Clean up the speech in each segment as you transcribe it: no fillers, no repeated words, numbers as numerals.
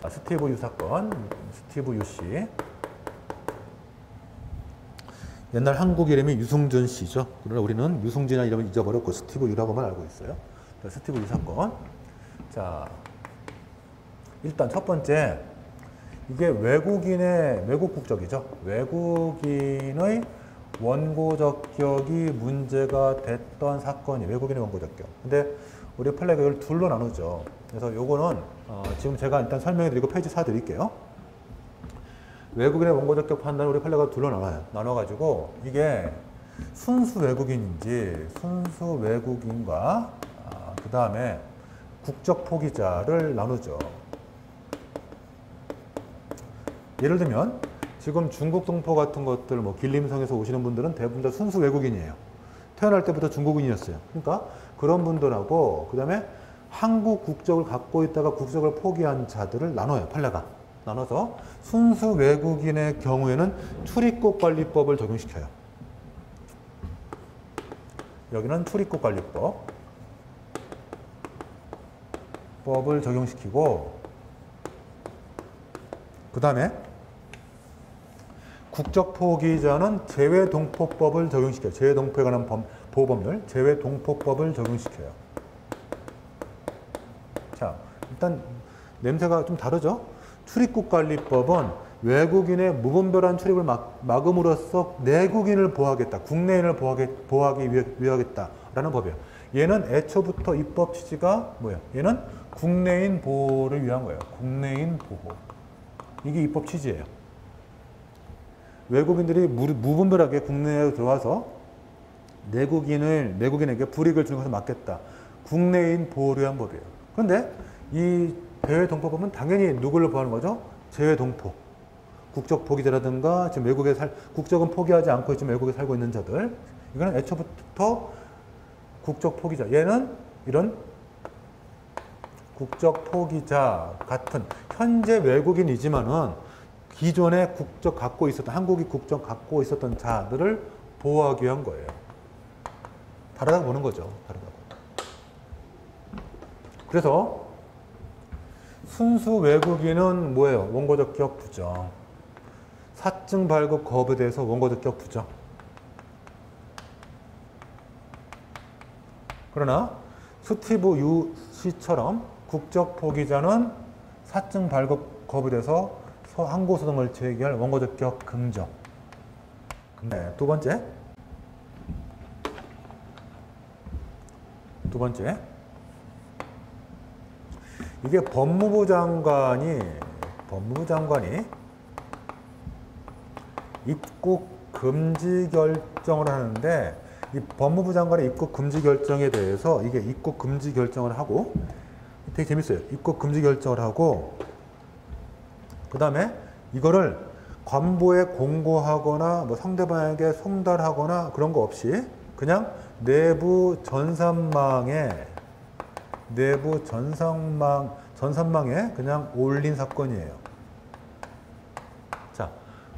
자, 스티브 유 사건, 스티브 유 씨. 옛날 한국 이름이 유승준 씨죠. 그러나 우리는 유승준이라는 이름을 잊어버렸고 스티브 유라고만 알고 있어요. 자, 스티브 유 사건. 자, 일단 첫 번째, 이게 외국 국적이죠. 외국인의 원고 적격이 문제가 됐던 사건이 외국인의 원고 적격. 근데 우리 판례가 이걸 둘로 나누죠. 그래서 요거는 지금 제가 일단 설명해 드리고 페이지 4 드릴게요. 외국인의 원고 적격 판단을 우리 판례가 둘로 나눠요. 나눠가지고 이게 순수 외국인인지 순수 외국인과 그 다음에 국적 포기자를 나누죠. 예를 들면 지금 중국 동포 같은 것들 뭐 길림성에서 오시는 분들은 대부분 다 순수 외국인이에요. 태어날 때부터 중국인이었어요. 그러니까 그런 분들하고 그 다음에 한국 국적을 갖고 있다가 국적을 포기한 자들을 나눠요. 판례가. 나눠서 순수 외국인의 경우에는 출입국 관리법을 적용시켜요. 여기는 출입국 관리법을 적용시키고 그 다음에 국적 포기자는 재외동포법을 적용시켜요. 재외동포에 관한 보호법률, 재외동포법을 적용시켜요. 자, 일단 냄새가 좀 다르죠? 출입국관리법은 외국인의 무분별한 출입을 막음으로써 내국인을 보호하겠다, 국내인을 보호하기 위하겠다라는 법이에요. 얘는 애초부터 입법 취지가 뭐예요? 얘는 국내인 보호를 위한 거예요. 국내인 보호. 이게 입법 취지예요. 외국인들이 무분별하게 국내에 들어와서 내국인에게 불이익을 주는 것을 막겠다. 국내인 보호를 위한 법이에요. 그런데 이 재외동포법은 당연히 누구를 보호하는 거죠? 재외동포. 국적 포기자라든가 지금 국적은 포기하지 않고 지금 외국에 살고 있는 자들. 이거는 애초부터 국적 포기자. 얘는 이런 국적 포기자 같은 현재 외국인이지만은 기존에 국적 갖고 있었던 한국이 국적 갖고 있었던 자들을 보호하기 위한 거예요. 다르다고 보는 거죠. 다르다고. 그래서 순수 외국인은 뭐예요? 원고 적격 부정. 사증 발급 거부에 대해서 원고 적격 부정. 그러나 스티브 유 씨처럼 국적 포기자는 사증 발급 거부에 대해서 항고소송을 제기할 원고 적격 긍정. 네, 두 번째. 이게 법무부 장관이 입국 금지 결정을 하는데 이 법무부 장관의 입국 금지 결정에 대해서 이게 입국 금지 결정을 하고 되게 재밌어요. 입국 금지 결정을 하고 그 다음에 이거를 관보에 공고하거나 뭐 상대방에게 송달하거나 그런 거 없이 그냥 내부 전산망에 그냥 올린 사건이에요. 자,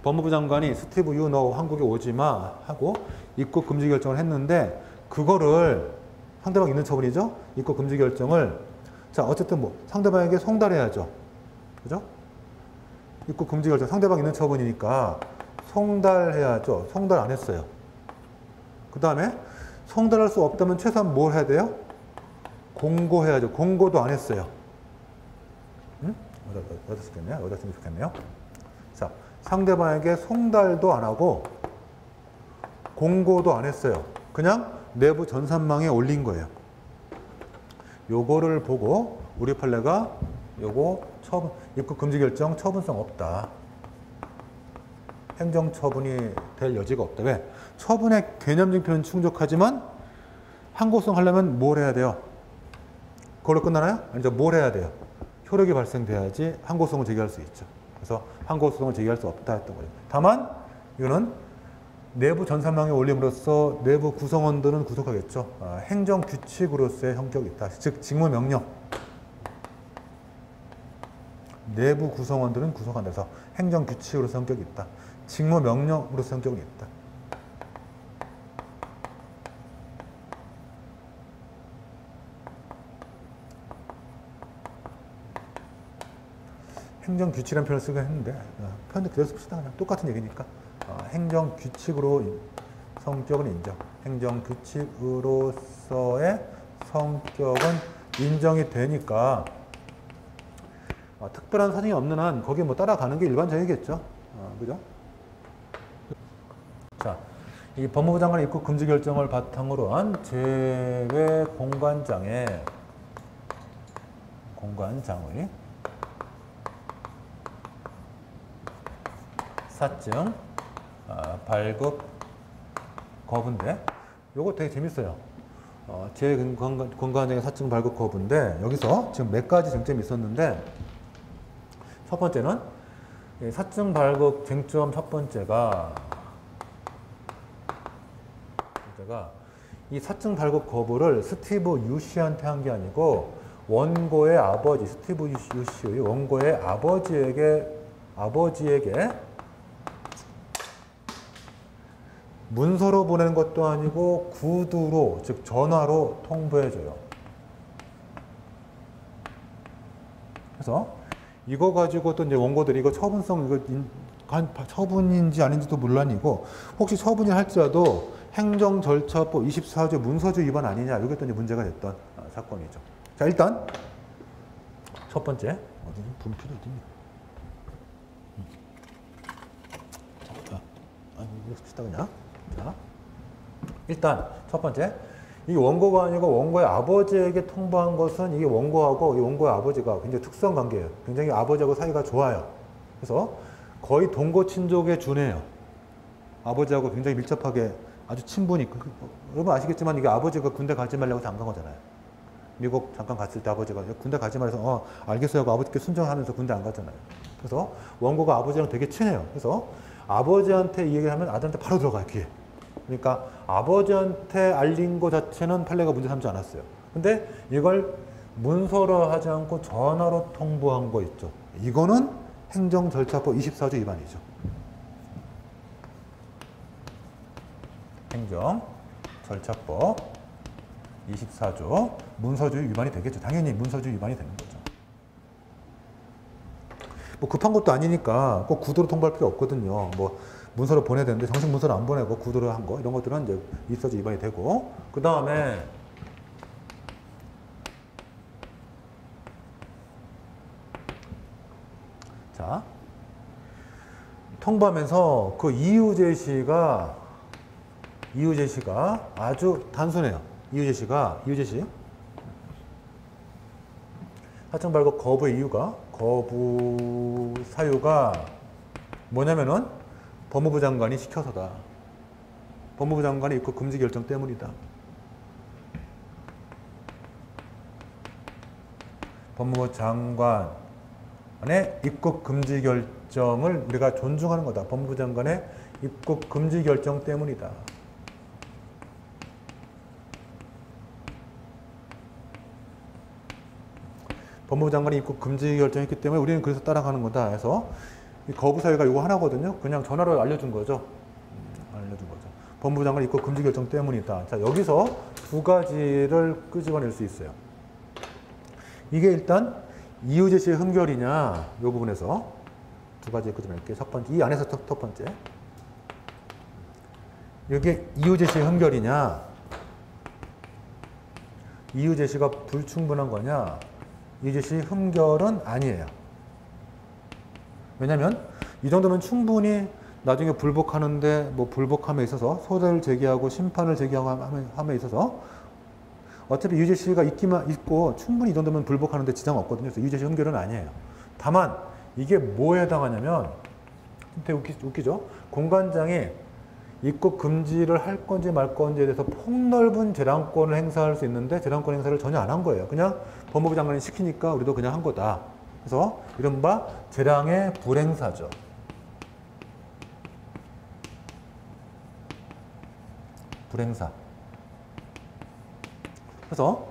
법무부 장관이 스티브 유 너 한국에 오지 마 하고 입국 금지 결정을 했는데 그거를 상대방 있는 처분이죠. 입국 금지 결정을 자 어쨌든 뭐 상대방에게 송달해야죠. 그죠? 입국 금지 결정 상대방 있는 처분이니까 송달해야죠. 송달 안 했어요. 그 다음에 송달할 수 없다면 최소한 뭘 해야 돼요? 공고해야죠. 공고도 안 했어요. 응? 어디다 쓰겠네요? 어디다 쓰면 좋겠네요. 자, 상대방에게 송달도 안 하고 공고도 안 했어요. 그냥 내부 전산망에 올린 거예요. 요거를 보고 우리 판례가 요거 입국 금지 결정 처분성 없다. 행정처분이 될 여지가 없다. 왜? 처분의 개념적 표현은 충족하지만 항고소송 하려면 뭘 해야 돼요? 그걸로 끝나나요? 아니죠. 뭘 해야 돼요? 효력이 발생돼야지 항고소송을 제기할 수 있죠. 그래서 항고소송을 제기할 수 없다 했던 거죠. 다만 이거는 내부 전산망에 올림으로써 내부 구성원들은 구속하겠죠. 행정규칙으로서의 성격이 있다. 즉 직무명령. 내부 구성원들은 구속한다. 그래서 행정규칙으로 성격이 있다. 직무명령으로 성격이 있다. 행정규칙이라는 표현을 쓰긴 했는데 표현도 그대로 씁시다. 그냥 똑같은 얘기니까 행정규칙으로 성격은 인정. 행정규칙으로서의 성격은 인정이 되니까 특별한 사정이 없는 한 거기에 뭐 따라가는 게 일반적이겠죠. 그죠? 자, 이 법무부 장관의 입국 금지 결정을 바탕으로 한 제외 공관장의 사증 발급 거부인데 요거 되게 재밌어요. 제외 공관장의 사증 발급 거부인데 여기서 지금 몇 가지 쟁점이 있었는데 첫 번째는 사증 발급 쟁점 첫 번째가 이 사증 발급 거부를 스티브 유씨한테 한 게 아니고 원고의 아버지 스티브 유씨의 원고의 아버지에게 문서로 보내는 것도 아니고 구두로 즉 전화로 통보해줘요. 그래서 이거 가지고 또 이제 원고들이 이거 처분인지 아닌지도 논란이고 혹시 처분이 할지라도 행정절차법 24조 문서주 위반 아니냐 이게 또 이제 문제가 됐던 사건이죠. 자 일단 첫 번째 어디 분표도 어디냐? 이거 씁시다 그냥. 자 일단 첫 번째 이 원고가 아니고 원고의 아버지에게 통보한 것은 이게 원고하고 이 원고의 아버지가 굉장히 특수한 관계예요. 굉장히 아버지하고 사이가 좋아요. 그래서 거의 동거 친족에 준해요. 아버지하고 굉장히 밀접하게 아주 친분이 여러분 아시겠지만 이게 아버지가 군대 가지 말라고 잠깐 거잖아요. 미국 잠깐 갔을 때 아버지가 군대 가지 말해서 알겠어요 하고 아버지께 순종하면서 군대 안 갔잖아요. 그래서 원고가 아버지랑 되게 친해요. 그래서 아버지한테 이 얘기를 하면 아들한테 바로 들어가요 귀에. 그러니까 아버지한테 알린 것 자체는 판례가 문제 삼지 않았어요. 근데 이걸 문서로 하지 않고 전화로 통보한 거 있죠. 이거는 행정절차법 24조 위반이죠. 행정절차법 24조 문서주의 위반이 되겠죠. 당연히 문서주의 위반이 되는 거죠. 뭐 급한 것도 아니니까 꼭 구도로 통보할 필요 없거든요. 뭐 문서로 보내야 되는데 정식 문서를 안 보내고 구도로 한 거 이런 것들은 이제 문서주의 위반이 되고 그 다음에 자 통보하면서 그 이유 제시가 아주 단순해요. 이유 제시 사증 발급 거부의 이유가 거부 사유가 뭐냐면은 법무부 장관이 시켜서다. 법무부 장관의 입국 금지 결정 때문이다. 법무부 장관의 입국 금지 결정을 우리가 존중하는 거다. 법무부 장관의 입국 금지 결정 때문이다. 법무부 장관이 입국 금지 결정했기 때문에 우리는 그래서 따라가는 거다 해서 이 거부 사유가 이거 하나거든요. 그냥 전화로 알려준 거죠. 법무부 장관 입국 금지 결정 때문이다. 자 여기서 두 가지를 끄집어낼 수 있어요. 이게 일단 이유 제시의 흠결이냐 이 부분에서 두 가지 끄집어낼게요. 첫 번째 이 안에서 첫 번째 이게 이유 제시의 흠결이냐 이유 제시가 불충분한 거냐 이유 제시 흠결은 아니에요. 왜냐하면 이 정도면 충분히 나중에 불복하는데 뭐 불복함에 있어서 소대를 제기하고 심판을 제기하고 함에 있어서 어차피 이유 제시가 있고 충분히 이 정도면 불복하는데 지장 없거든요. 그래서 이유 제시 흠결은 아니에요. 다만 이게 뭐에 해당하냐면 되게 웃기죠. 공관장이 입국 금지를 할 건지 말 건지에 대해서 폭넓은 재량권을 행사할 수 있는데 재량권 행사를 전혀 안 한 거예요. 그냥 법무부 장관이 시키니까 우리도 그냥 한 거다. 그래서 이른바 재량의 불행사죠. 불행사. 그래서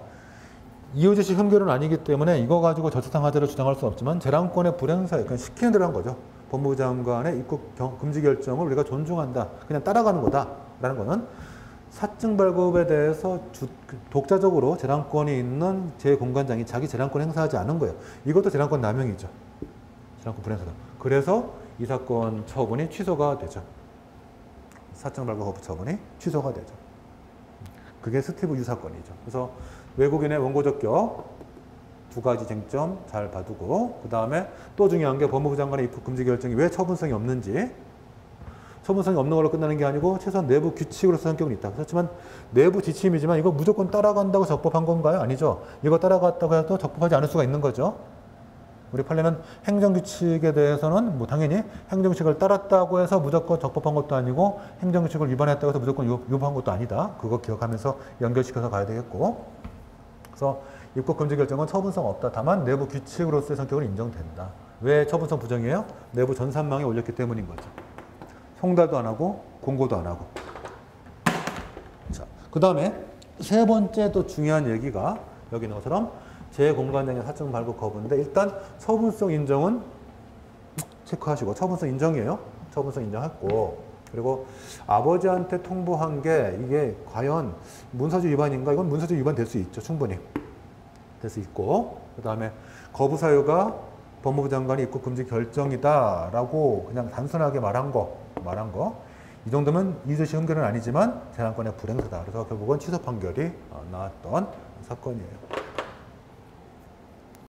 이유 제시 흠결은 아니기 때문에 이거 가지고 절차상하자를 주장할 수 없지만 재량권의 불행사에 그냥 시키는 대로 한 거죠. 법무부 장관의 입국 금지 결정을 우리가 존중한다. 그냥 따라가는 거다. 라는 거는 사증 발급에 대해서 독자적으로 재량권이 있는 제 공관장이 자기 재량권 행사하지 않은 거예요. 이것도 재량권 남용이죠. 재산권 불행사다. 그래서 이 사건 처분이 취소가 되죠. 사적 발부 거부 처분이 취소가 되죠. 그게 스티브 유 사건이죠. 그래서 외국인의 원고 적격 두 가지 쟁점 잘 봐두고, 그 다음에 또 중요한 게 법무부 장관의 입국 금지 결정이 왜 처분성이 없는지. 처분성이 없는 걸로 끝나는 게 아니고 최소한 내부 규칙으로서 성격은 있다. 그렇지만 내부 지침이지만 이거 무조건 따라간다고 적법한 건가요? 아니죠. 이거 따라갔다고 해도 적법하지 않을 수가 있는 거죠. 우리 판례는 행정규칙에 대해서는 뭐 당연히 행정규칙을 따랐다고 해서 무조건 적법한 것도 아니고 행정규칙을 위반했다고 해서 무조건 위반한 것도 아니다. 그거 기억하면서 연결시켜서 가야 되겠고. 그래서 입국 금지 결정은 처분성 없다. 다만 내부 규칙으로서의 성격은 인정된다. 왜 처분성 부정이에요? 내부 전산망에 올렸기 때문인 거죠. 송달도 안 하고 공고도 안 하고. 자, 그 다음에 세 번째 또 중요한 얘기가 여기 있는 것처럼 제공간장의 사적 발급 거부인데, 일단 처분성 인정은 체크하시고, 처분성 인정이에요. 처분성 인정했고, 그리고 아버지한테 통보한 게 이게 과연 문서주 위반인가? 이건 문서주 위반 될 수 있죠. 충분히 될 수 있고, 그 다음에 거부 사유가 법무부 장관이 입국 금지 결정이다 라고 그냥 단순하게 말한 거 이 정도면 이의저씨 흠결은 아니지만 재산권의 불행사다. 그래서 결국은 취소 판결이 나왔던 사건이에요.